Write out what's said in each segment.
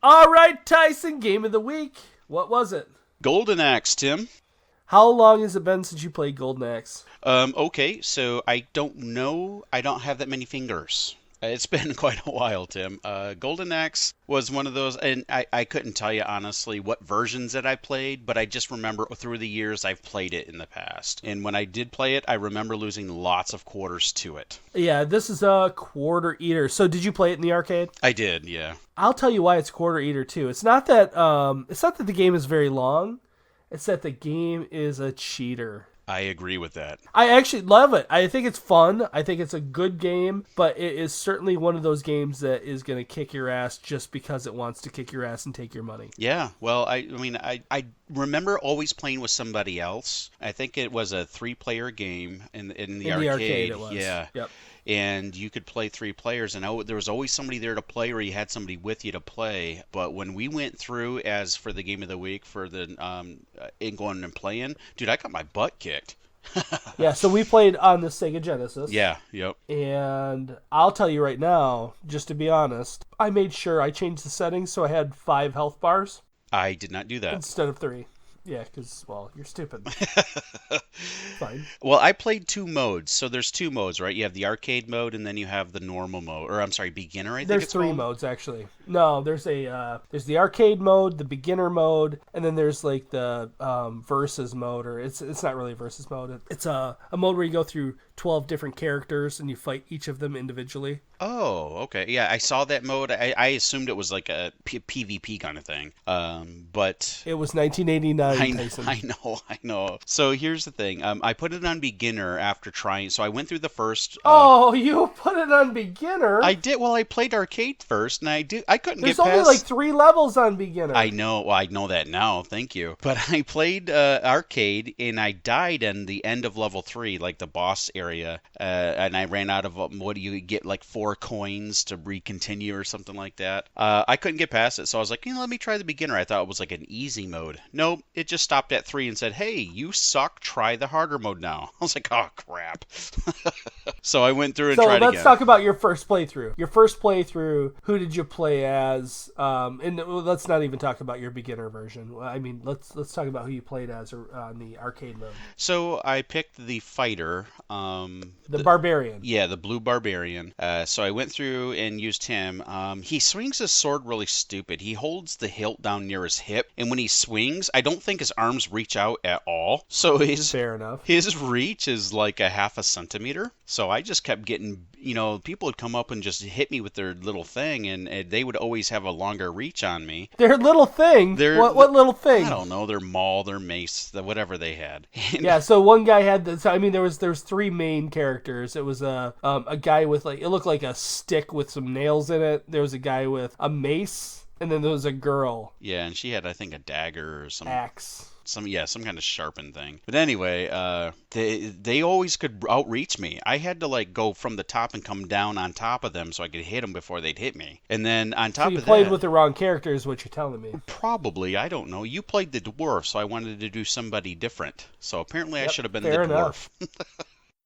All right, Tyson, game of the week. What was it? Golden Axe, Tim. How long has it been since you played Golden Axe? Okay, so I don't know. I don't have that many fingers. It's been quite a while, Tim. Golden Axe was one of those, and I couldn't tell you honestly what versions that I played, but I just remember through the years I've played it in the past. And when I did play it, I remember losing lots of quarters to it. Yeah, this is a quarter eater. So did you play it in the arcade? I did, yeah. I'll tell you why it's quarter eater too. It's not that the game is very long. It's that the game is a cheater. I agree with that. I actually love it. I think it's fun. I think it's a good game, but it is certainly one of those games that is going to kick your ass just because it wants to kick your ass and take your money. Yeah, well, I remember always playing with somebody else. I think it was a 3-player game in the arcade. In the arcade it was. Yeah. Yep. And you could play 3 players, and there was always somebody there to play, or you had somebody with you to play. But when we went through as for the game of the week for the in going and playing, dude, I got my butt kicked. Yeah, so we played on the SEGA Genesis. Yeah, yep. And I'll tell you right now, just to be honest, I made sure I changed the settings so I had 5 health bars. I did not do that. Instead of 3. Yeah, because, well, you're stupid. Fine. Well, I played 2 modes. So there's 2 modes, right? You have the arcade mode, and then you have the normal mode. Or, I'm sorry, beginner, I think there's it's 3 called? modes, actually. No, there's the arcade mode, the beginner mode, and then there's, like, the versus mode. Or it's not really a versus mode. It's a mode where you go through 12 different characters, and you fight each of them individually. Oh, okay. Yeah, I saw that mode. I assumed it was like a PvP kind of thing. But it was 1989, Tyson. I know. So here's the thing. I put it on beginner after trying. So I went through the first. Oh, you put it on beginner? I did. Well, I played arcade first, and I couldn't There's get past. only like 3 levels on beginner. I know. Well, I know that now. Thank you. But I played arcade, and I died in the end of level 3, like the boss area, and I ran out of what do you get, like 4 coins to re-continue or something like that. I couldn't get past it, so I was like, let me try the beginner. I thought it was like an easy mode. Nope, it just stopped at 3 and said, hey, you suck, try the harder mode now. I was like, oh, crap. So I went through and tried again. So let's talk about your first playthrough. Your first playthrough, who did you play as? And let's not even talk about your beginner version. I mean, let's talk about who you played as on the arcade mode. So I picked the fighter. The barbarian. Yeah, the blue barbarian. So I went through and used him. He swings his sword really stupid. He holds the hilt down near his hip, and when he swings, I don't think his arms reach out at all. So fair enough. His reach is like a half a centimeter. So I just kept getting, people would come up and just hit me with their little thing, and they would always have a longer reach on me. Their little thing? What little thing? I don't know. Their maul, their mace, whatever they had. Yeah, so one guy had this. I mean, there was 3 main characters. It was a guy with it looked like a stick with some nails in it. There was a guy with a mace, and then there was a girl. Yeah, and she had, I think, a dagger or some axe. Some kind of sharpened thing. But anyway, they always could outreach me. I had to go from the top and come down on top of them so I could hit them before they'd hit me. And then on top of that, you played with the wrong character, is what you're telling me. Probably, I don't know. You played the dwarf, so I wanted to do somebody different. So apparently, I should have been the dwarf.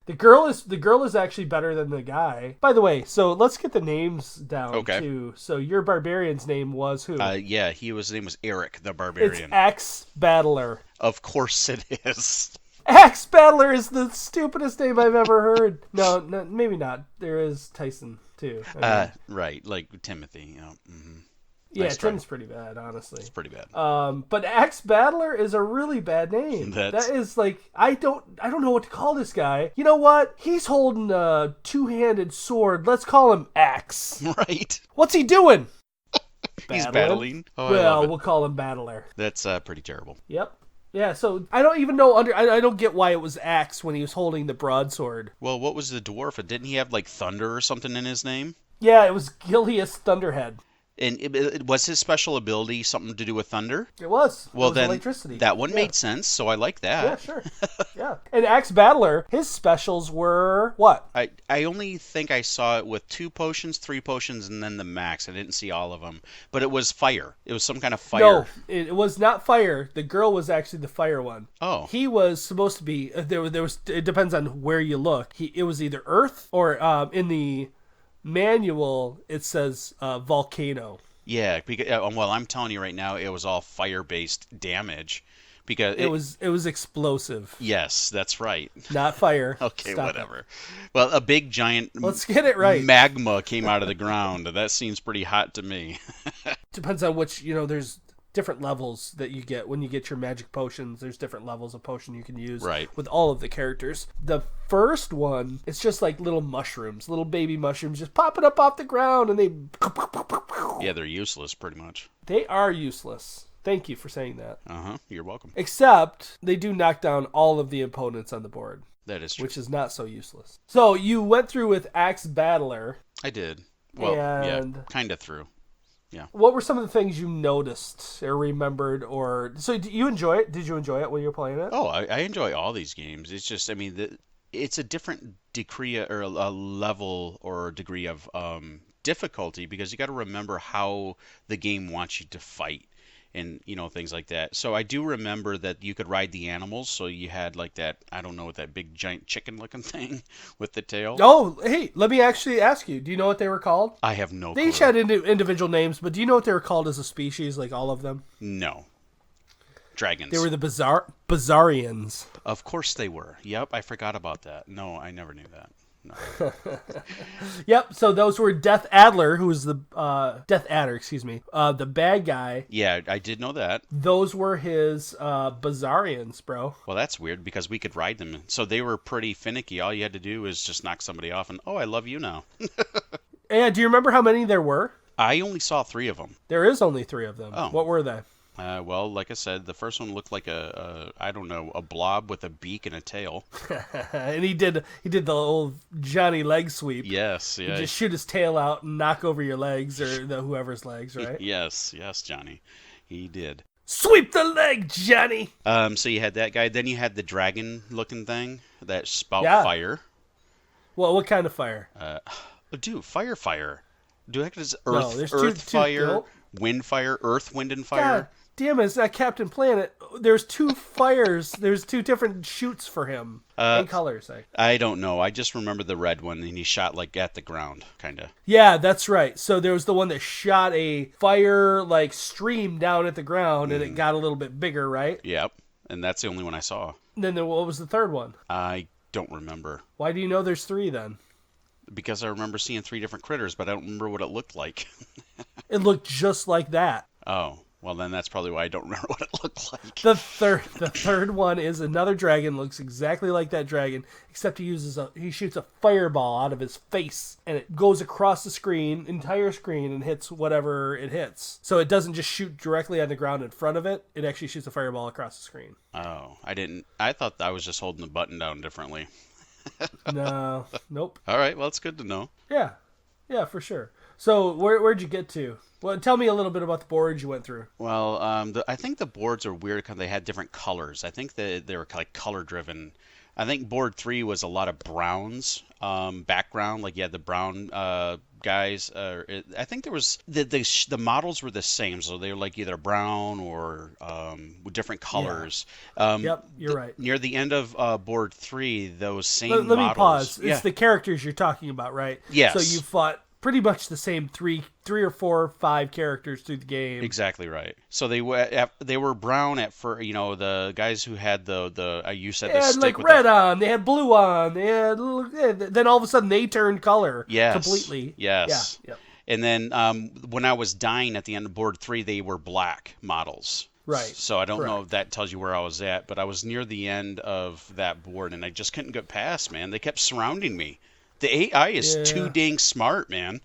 The girl is actually better than the guy. By the way, so let's get the names down too. So your barbarian's name was who? Yeah, his name was Eric the Barbarian. It's Axe Battler. Of course it is. Axe Battler is the stupidest name I've ever heard. No, maybe not. There is Tyson too. Right, like Timothy. Mm-hmm. Yeah, nice Tim's pretty bad, honestly. It's pretty bad. But Axe Battler is a really bad name. That is I don't know what to call this guy. You know what? He's holding a 2-handed sword. Let's call him Axe. Right. What's he doing? He's battling. Oh, well, we'll call him Battler. That's pretty terrible. Yep. Yeah, so I don't even know I don't get why it was Axe when he was holding the broadsword. Well, what was the dwarf? Didn't he have thunder or something in his name? Yeah, it was Gilius Thunderhead. And it was his special ability something to do with thunder? It was. Well, then electricity. That one made sense, so I like that. Yeah, sure. Yeah. And Axe Battler, his specials were what? I only think I saw it with 2 potions, 3 potions, and then the max. I didn't see all of them. But it was fire. It was some kind of fire. No, it was not fire. The girl was actually the fire one. Oh. He was supposed to be, there was. It depends on where you look. It was either earth or in the manual it says volcano. Yeah, because well, I'm telling you right now, it was all fire-based damage because It was explosive, yes, that's right. not fire. Okay, Stop whatever. Well, a big giant it. Let's get it right. magma came out of the ground. That seems pretty hot to me. Depends on which, there's different levels that you get when you get your magic potions. There's different levels of potion you can use Right. with all of the characters. The first one, it's just like little mushrooms, little baby mushrooms just popping up off the ground, and they Yeah, they're useless pretty much. they are useless. Thank you for saying that. You're welcome. Except they do knock down all of the opponents on the board, That is true. which is not so useless. So you went through with Axe Battler. I did. Well, yeah, And- kind of through. Yeah. What were some of the things you noticed or remembered? Or so did you enjoy it? Did you enjoy it when you were playing it? Oh, I enjoy all these games. It's just, I mean, it's a different degree or a level or degree of difficulty because you got to remember how the game wants you to fight and things like that. So I do remember that you could ride the animals. So you had like that, I don't know what that big giant chicken looking thing with the tail. Oh, hey, let me actually ask you. Do you know what they were called? I have no They clue. each had individual names, but do you know what they were called as a species, like all of them? No. Dragons. They were the Bizarrians. Of course they were. Yep, I forgot about that. No, I never knew that. No. Yep, so those were Death Adler, who was the Death Adder, excuse me, the bad guy. Yeah, I did know that. Those were his Bizarrians, bro. Well, that's weird because we could ride them. So they were pretty finicky. All you had to do was just knock somebody off and, oh, I love you now. And do you remember how many there were? I only saw 3 of them. There is only 3 of them. Oh. What were they? Well, like I said, the first one looked like I don't know, a blob with a beak and a tail. And he did the old Johnny leg sweep. Yes, You yeah. just shoot his tail out and knock over your legs or whoever's legs, right? Yes, Johnny. He did. Sweep the leg, Johnny! So you had that guy. Then you had the dragon-looking thing that spout Yeah. fire. Well, what kind of fire? Dude, fire. Do I just No, earth, there's earth two- fire, no. wind fire, earth, wind, and fire? God damn it, it's not Captain Planet. There's 2 fires. There's 2 different shoots for him. And colors. I don't know. I just remember the red one, and he shot like at the ground, kind of. Yeah, that's right. So there was the one that shot a fire like stream down at the ground, and it got a little bit bigger, right? Yep, and that's the only one I saw. And then what was the third one? I don't remember. Why do you know there's 3 then? Because I remember seeing 3 different critters, but I don't remember what it looked like. It looked just like that. Oh, well then that's probably why I don't remember what it looked like. The third one is another dragon, looks exactly like that dragon, except he shoots a fireball out of his face, and it goes across the entire screen, and hits whatever it hits. So it doesn't just shoot directly on the ground in front of it. It actually shoots a fireball across the screen. Oh, I thought I was just holding the button down differently. No, nope. All right, well, it's good to know. Yeah, for sure. So where'd you get to? Well, tell me a little bit about the boards you went through. Well, I think the boards are weird because they had different colors. I think they were like color driven. I think board 3 was a lot of browns background, like you had the brown guys. I think there was the models were the same, so they were like either brown or with different colors. Yep, you're right. Near the end of board 3, those same Let models. me pause. Yeah. It's the characters you're talking about, right? Yes. So you fought pretty much the same three or four, 5 characters through the game. Exactly right. So they were brown at first. The guys who had you said They the had stick like with red on, they had blue on, they had then all of a sudden they turned color. Yes. Completely. Yes. Yeah. Yep. And then when I was dying at the end of board 3, they were black models. Right. So I don't know Correct. if that tells you where I was at, but I was near the end of that board and I just couldn't get past, man. They kept surrounding me. The AI is too dang smart, man.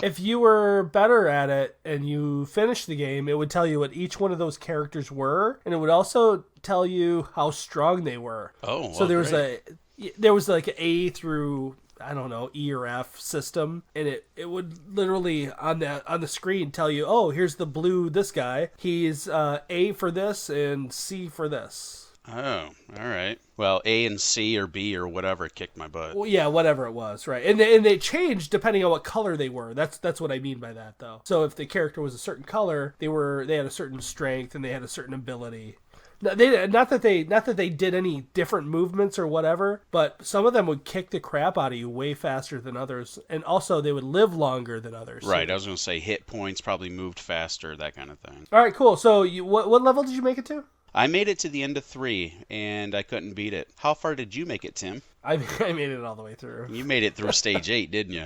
If you were better at it and you finished the game, it would tell you what each one of those characters were, and it would also tell you how strong they were. Oh, well, so there was like an A through, I don't know, E or F system, and it would literally on the screen tell you, oh, here's the blue this guy. He's A for this and C for this. Oh, all right. Well, A and C or B or whatever kicked my butt. Well, yeah, whatever it was, right? And they changed depending on what color they were. That's what I mean by that, though. So if the character was a certain color, they had a certain strength and they had a certain ability. No, not that they did any different movements or whatever, but some of them would kick the crap out of you way faster than others, and also they would live longer than others. Right, I was going to say hit points probably moved faster, that kind of thing. All right, cool. So what level did you make it to? I made it to the end of 3, and I couldn't beat it. How far did you make it, Tim? I made it all the way through. You made it through stage 8, didn't you?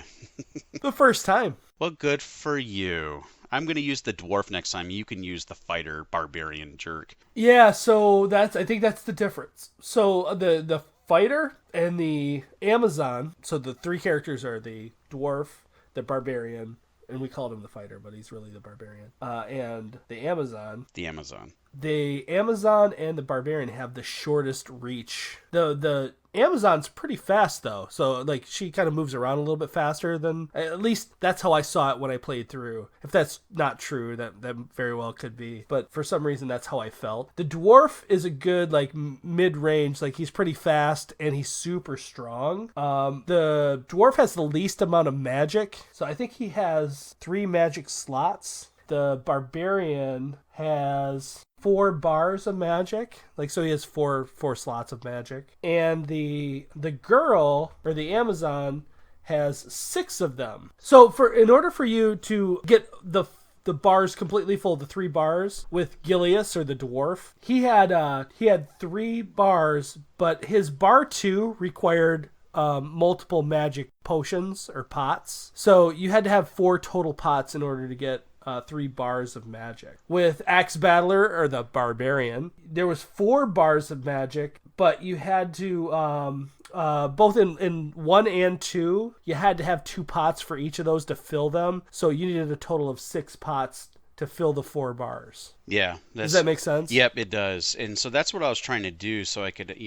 The first time. Well, good for you. I'm going to use the dwarf next time. You can use the fighter barbarian jerk. Yeah, so I think that's the difference. So the fighter and the Amazon, so the 3 characters are the dwarf, the barbarian, and we called him the fighter, but he's really the barbarian. And the Amazon. The Amazon. The Amazon and the barbarian have the shortest reach. The Amazon's pretty fast though, so like she kind of moves around a little bit faster than, at least that's how I saw it when I played through. If that's not true, that very well could be, but for some reason that's how I felt. The dwarf is a good like mid-range, like he's pretty fast and he's super strong. The dwarf has the least amount of magic, so I think he has 3 magic slots. The barbarian has 4 bars of magic, like so he has four slots of magic, and the girl or the Amazon has 6 of them. So in order for you to get the bars completely full, the 3 bars with Gilius or the dwarf, he had 3 bars, but his bar 2 required multiple magic potions or pots, so you had to have 4 total pots in order to get 3 bars of magic. With Axe Battler or the Barbarian, there was 4 bars of magic, but you had to both in 1 and 2, you had to have 2 pots for each of those to fill them. So you needed a total of 6 pots to fill the 4 bars. Yeah, does that make sense? Yep, it does. And so that's what I was trying to do, so I could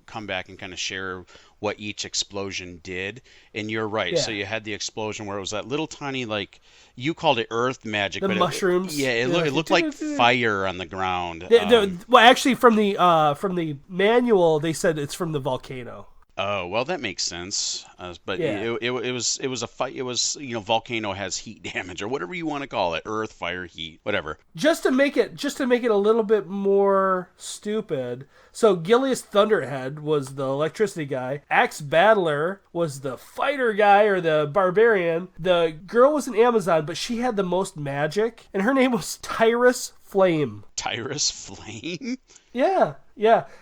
come back and kind of share what each explosion did. And you're right. Yeah. So you had the explosion where it was that little tiny, like, you called it earth magic. The but mushrooms. It looked like fire on the ground. Well, actually, from the manual, they said it's from the volcano. Oh, well, that makes sense. But yeah. it was a fight. It was, volcano has heat damage or whatever you want to call it. Earth, fire, heat, whatever. Just to make it a little bit more stupid. So Gilius Thunderhead was the electricity guy. Axe Battler was the fighter guy or the barbarian. The girl was an Amazon, but she had the most magic, and her name was Tyrus Flame. Tyrus Flame? Yeah.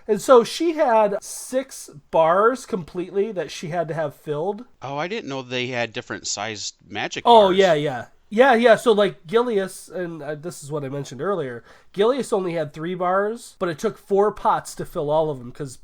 And so she had 6 bars completely that she had to have filled. Oh, I didn't know they had different sized magic bars. Oh, yeah. Yeah. So like Gilius, and this is what I mentioned earlier, Gilius only had 3 bars, but it took 4 pots to fill all of them because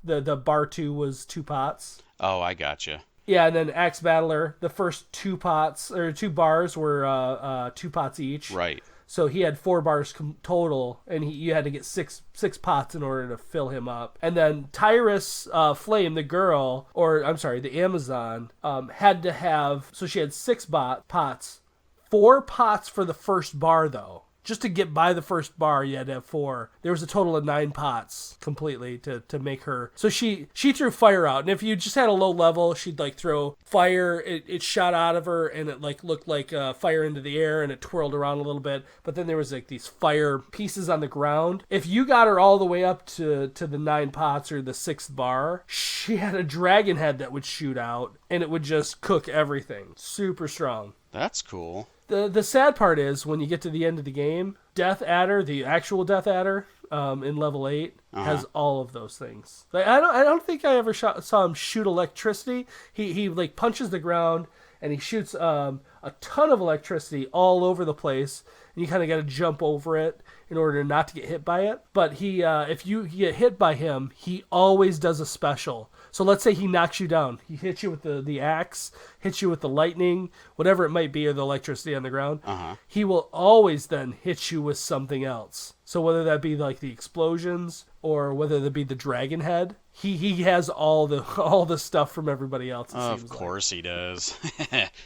the bar 2 was 2 pots. Oh, I gotcha. Yeah, and then Axe Battler, the first 2 bars were 2 pots each. Right. So he had 4 bars total, and you had to get six pots in order to fill him up. And then Tyrus Flame, the girl, the Amazon, had to have, so she had 6 pots, 4 pots for the first bar though. Just to get by the first bar, you had to have 4. There was a total of 9 pots completely to make her. So she threw fire out, and if you just had a low level, she'd like throw fire. It shot out of her, and it like looked like fire into the air, and it twirled around a little bit. But then there was like these fire pieces on the ground. If you got her all the way up to the 9 pots or the 6th bar, she had a dragon head that would shoot out, and it would just cook everything. Super strong. That's cool. The sad part is when you get to the end of the game, Death Adder, the actual Death Adder, in level 8, has all of those things. Like I don't think I ever saw him shoot electricity. He like punches the ground and he shoots a ton of electricity all over the place, and you kind of got to jump over it in order not to get hit by it. But he if you get hit by him, he always does a special. So let's say he knocks you down. He hits you with the axe, hits you with the lightning, whatever it might be, or the electricity on the ground. He will always then hit you with something else. So whether that be like the explosions or whether that be the dragon head, he has all the stuff from everybody else. Of course he does.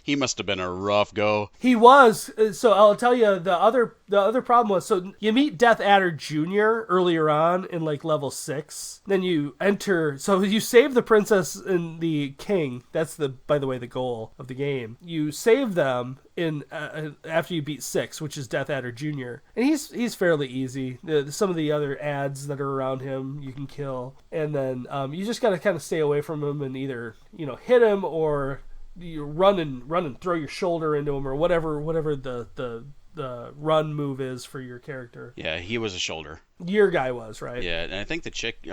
He must have been a rough go. He was. So I'll tell you the other problem was, so you meet Death Adder Jr. earlier on in like level 6. Then you enter, so you save the princess and the king. That's by the way, the goal of the game. You save them in after you beat 6, which is Death Adder Jr. And he's fairly easy. Some of the other ads that are around him you can kill, and then you just gotta kind of stay away from him and either hit him or you run and throw your shoulder into him or whatever the run move is for your character. Yeah, he was a shoulder. Your guy was, right? Yeah, and I think the chick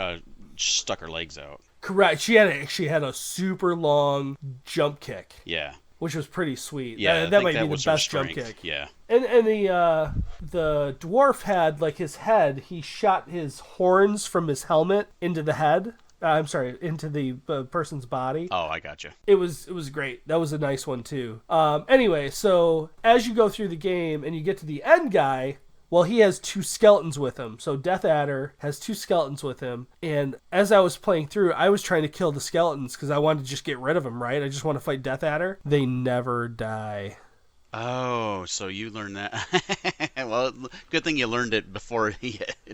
stuck her legs out. Correct. She had a super long jump kick. Yeah. Which was pretty sweet. Yeah, that might be the best jump kick. Yeah. And the dwarf had like his head. He shot his horns from his helmet into the head. Into the person's body. Oh, I gotcha. It was great. That was a nice one too. Anyway, so as you go through the game and you get to the end guy, well, he has 2 skeletons with him. So Death Adder has 2 skeletons with him. And as I was playing through, I was trying to kill the skeletons because I wanted to just get rid of them, right? I just want to fight Death Adder. They never die. Oh, so you learned that. Well, good thing you learned it before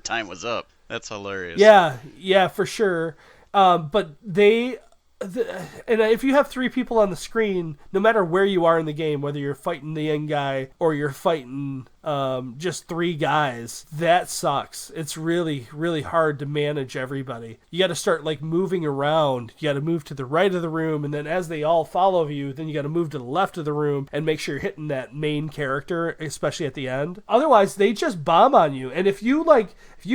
time was up. That's hilarious. Yeah, for sure. But and if you have 3 people on the screen, no matter where you are in the game, whether you're fighting the end guy or you're fighting just 3 guys, that sucks. It's really, really hard to manage everybody. You got to start like moving around. You got to move to the right of the room, and then as they all follow you, then you got to move to the left of the room and make sure you're hitting that main character, especially at the end. Otherwise, they just bomb on you. And if you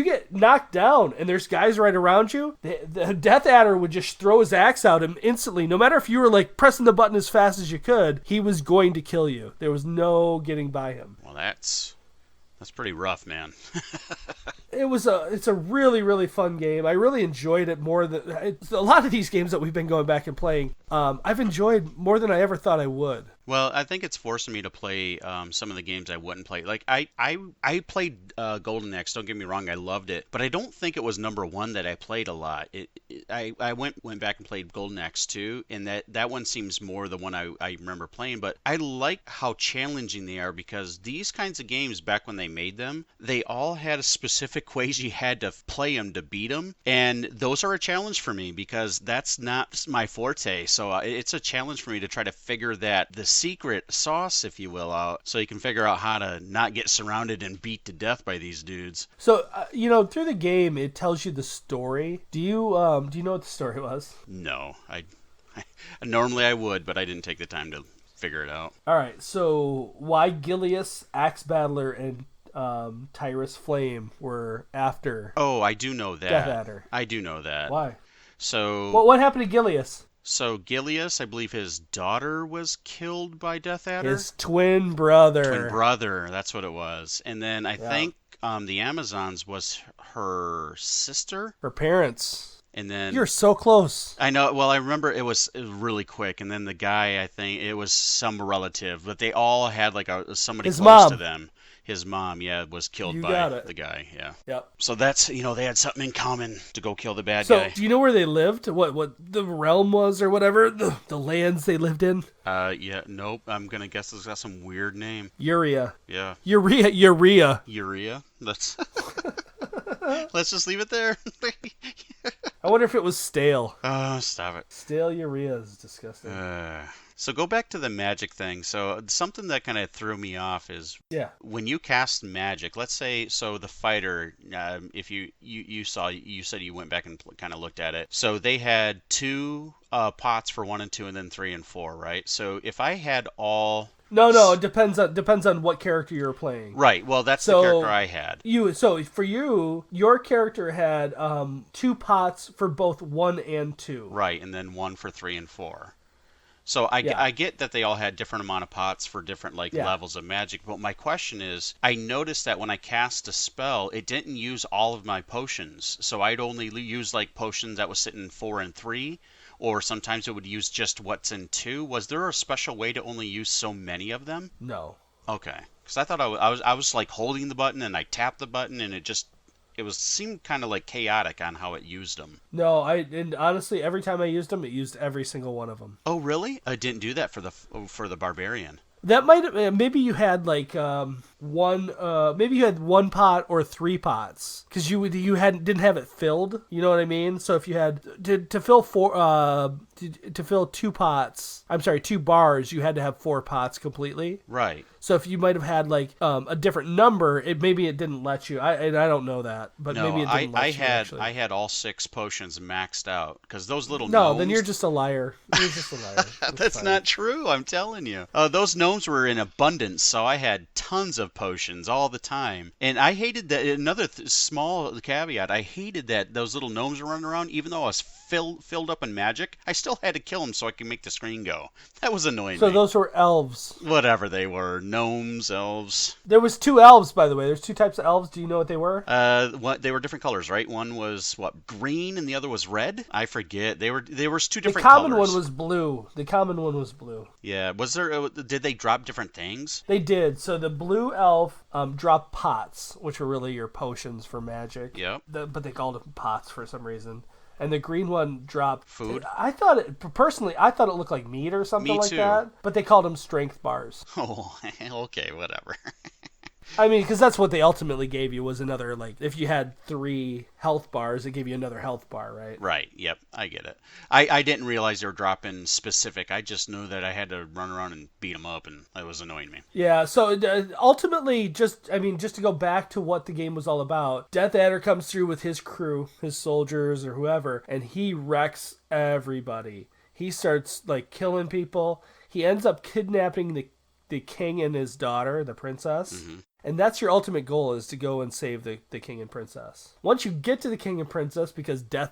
get knocked down and there's guys right around you, the Death Adder would just throw his axe out and instantly, no matter if you were like pressing the button as fast as you could, he was going to kill you. There was no getting by him. Well, that's pretty rough, man. It's a really, really fun game. I really enjoyed it more than a lot of these games that we've been going back and playing. I've enjoyed more than I ever thought I would. Well, I think it's forcing me to play some of the games I wouldn't play. Like I played Golden Axe. Don't get me wrong, I loved it, but I don't think it was number 1 that I played a lot. I went back and played Golden Axe 2, and that one seems more the one I remember playing. But I like how challenging they are because these kinds of games back when they made them, they all had a specific ways you had to play them to beat them, and those are a challenge for me because that's not my forte. So it's a challenge for me to try to figure the secret sauce, if you will, out so you can figure out how to not get surrounded and beat to death by these dudes. So through the game it tells you the story. Do you know what the story was? No, I normally I would, but I didn't take the time to figure it out. All right, so why Gilius, Axe Battler, and Tyrus Flame were after? Oh, I do know that. Death Adder. I do know that. Why? So what happened to Gilius? So Gilius, I believe his daughter was killed by Death Adder. His twin brother. That's what it was. And then I think the Amazons was her sister. Her parents. And then you're so close. I know. Well, I remember it was really quick. And then the guy, I think it was some relative, but they all had like somebody his close mom. to them. His mom, was killed you by the guy. Yeah. Yep. So that's they had something in common to go kill the bad guy. So do you know where they lived? What the realm was or whatever? The lands they lived in? Yeah. Nope. I'm gonna guess it's got some weird name. Urea. Yeah. Urea. That's. Let's just leave it there. I wonder if it was stale. Oh, stop it. Stale urea is disgusting. So go back to the magic thing. So something that kind of threw me off is when you cast magic. Let's say the fighter. If you said you went back and kind of looked at it. So they had 2 pots for 1 and 2, and then 3 and 4, right? So if I had all. No, it depends on what character you're playing. Right. Well, that's the character I had. For you, your character had 2 pots for both 1 and 2. Right, and then 1 for 3 and 4. So I get that they all had different amount of pots for different levels of magic, but my question is, I noticed that when I cast a spell, it didn't use all of my potions. So I'd only use potions that was sitting in 4 and 3. Or sometimes it would use just what's in 2. Was there a special way to only use so many of them? No. Okay. Because I thought I was like holding the button and I tapped the button and it seemed kind of like chaotic on how it used them. No, and honestly, every time I used them, it used every single one of them. Oh, really? I didn't do that for the barbarian. That might have, maybe you had like maybe you had 1 pot or 3 pots because you didn't have it filled. You know what I mean? So if you had to fill 2 pots, I'm sorry, 2 bars, you had to have 4 pots completely. Right. So if you might have had like a different number, maybe it didn't let you. I don't know that, but No, maybe it didn't let you. Actually. I had all 6 potions maxed out because those little No, gnomes. then you're just a liar. You're just a liar. That's not true. I'm telling you. Those gnomes were in abundance, so I had tons of potions all the time. And I hated that. Another small caveat: I hated that those little gnomes were running around, even though I was filled up in magic. I still had to kill them so I could make the screen go. That was annoying. So me. those were elves. Whatever they were, gnomes, elves. There was 2 elves, by the way. There's 2 types of elves. Do you know what they were? They were different colors, right? One was green, and the other was red. I forget. They were 2 different colors. The common one was blue. Yeah. Was there? Did they drop different things? They did. So the blue elf dropped pots, which were really your potions for magic. Yep. But they called them pots for some reason. And the green one dropped food. I thought it looked like meat or something like that. But they called them strength bars. Oh, okay, whatever. I mean, because that's what they ultimately gave you was another, like, if you had 3 health bars, it gave you another health bar, right? Right, yep, I get it. I didn't realize they were dropping specific. I just knew that I had to run around and beat them up, and it was annoying me. Yeah, so ultimately, just to go back to what the game was all about, Death Adder comes through with his crew, his soldiers or whoever, and he wrecks everybody. He starts, like, killing people. He ends up kidnapping the king and his daughter, the princess. Mm-hmm. And that's your ultimate goal, is to go and save the king and princess. Once you get to the king and princess, because Death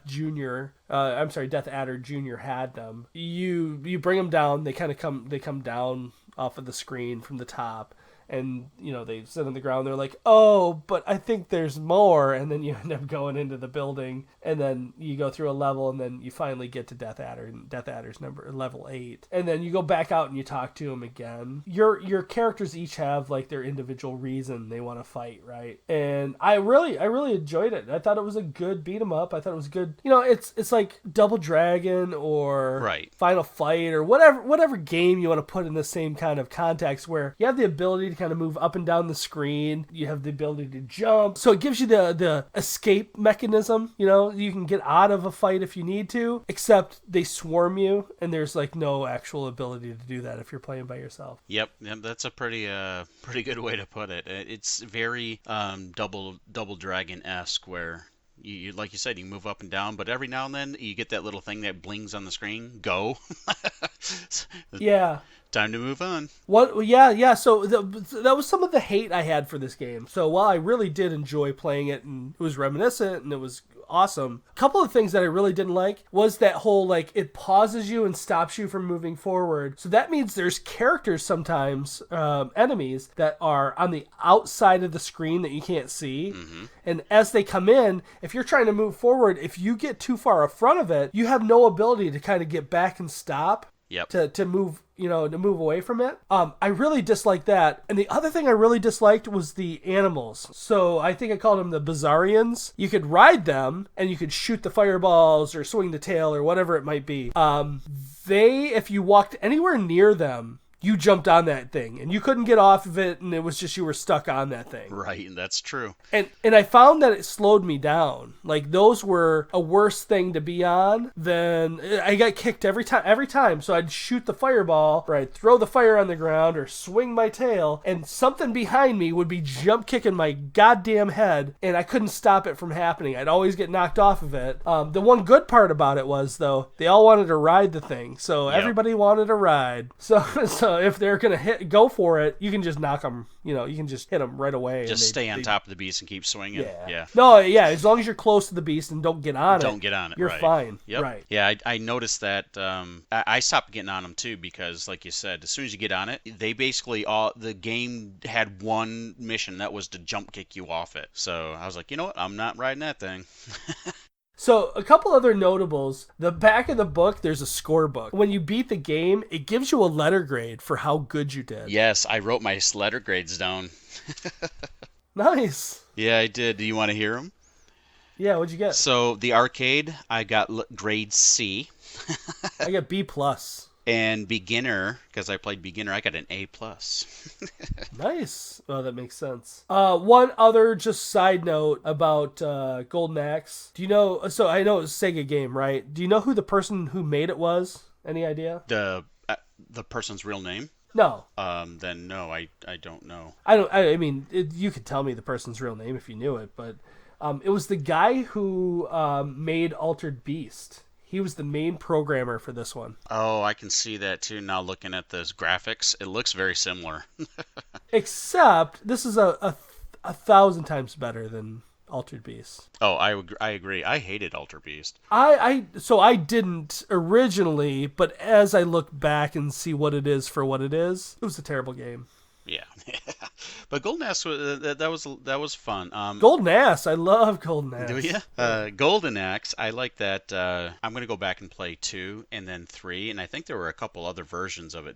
Adder Jr. had them, you bring them down. They come down off of the screen from the top. And, they sit on the ground. They're like, oh, but I think there's more. And then you end up going into the building. And then you go through a level. And then you finally get to Death Adder. And Death Adder's level 8. And then you go back out and you talk to him again. Your characters each have, like, their individual reason they want to fight, right? And I really enjoyed it. I thought it was a good beat 'em up. I thought it was good. It's like Double Dragon or right. Final Fight or whatever game you want to put in the same kind of context, where you have the ability to kind of move up and down the screen. You have the ability to jump. So it gives you the escape mechanism. You can get out of a fight if you need to, except they swarm you, and there's like no actual ability to do that if you're playing by yourself. Yep, that's a pretty good way to put it. It's very Double Dragon-esque, where you like you said, you move up and down, but every now and then you get that little thing that blings on the screen. Go. Yeah. Time to move on. Yeah. So that was some of the hate I had for this game. So while I really did enjoy playing it, and it was reminiscent and it was awesome, a couple of things that I really didn't like was that whole, like, it pauses you and stops you from moving forward. So that means there's characters sometimes, enemies, that are on the outside of the screen that you can't see. Mm-hmm. And as they come in, if you're trying to move forward, if you get too far in front of it, you have no ability to kind of get back and stop. Yep. To move, to move away from it. I really disliked that. And the other thing I really disliked was the animals. So I think I called them the Bizarrians. You could ride them and you could shoot the fireballs or swing the tail or whatever it might be. If you walked anywhere near them, you jumped on that thing and you couldn't get off of it, and it was just you were stuck on that thing. Right, that's true. And I found that it slowed me down. Like, those were a worse thing to be on than I got kicked every time. So I'd shoot the fireball, or I'd throw the fire on the ground or swing my tail, and something behind me would be jump kicking my goddamn head, and I couldn't stop it from happening. I'd always get knocked off of it. The one good part about it was, though, they all wanted to ride the thing. So everybody wanted a ride. So if they're going to go for it, you can just knock them, you can just hit them right away. Just stay on top of the beast and keep swinging. Yeah. No, yeah, as long as you're close to the beast and don't get on it, you're right. fine. Yep. Right. Yeah, I noticed that. I stopped getting on them too, because, like you said, as soon as you get on it, they basically the game had one mission, that was to jump kick you off it. So I was like, you know what, I'm not riding that thing. So a couple other notables. The back of the book, there's a scorebook. When you beat the game, it gives you a letter grade for how good you did. Yes, I wrote my letter grades down. Nice. Yeah, I did. Do you want to hear them? Yeah, what'd you get? So the arcade, I got grade C. I got B plus. And beginner, because I played beginner, I got an A plus. Nice. Oh, that makes sense. One other just side note about Golden Axe. Do you know? So I know it's a Sega game, right? Do you know who the person who made it was? Any idea? The person's real name? No. Then no, I don't know. I mean, you could tell me the person's real name if you knew it, but it was the guy who made Altered Beast. He was the main programmer for this one. Oh, I can see that too now looking at those graphics. It looks very similar. Except this is a 1,000 times better than Altered Beast. Oh, I agree. I hated Alter Beast. So I didn't originally, but as I look back and see what it is for what it is, it was a terrible game. Yeah. But Golden Axe that was fun. Golden Axe, I love Golden Axe. Do you? Golden Axe, I like that. I'm gonna go back and play 2 and then 3, and I think there were a couple other versions of it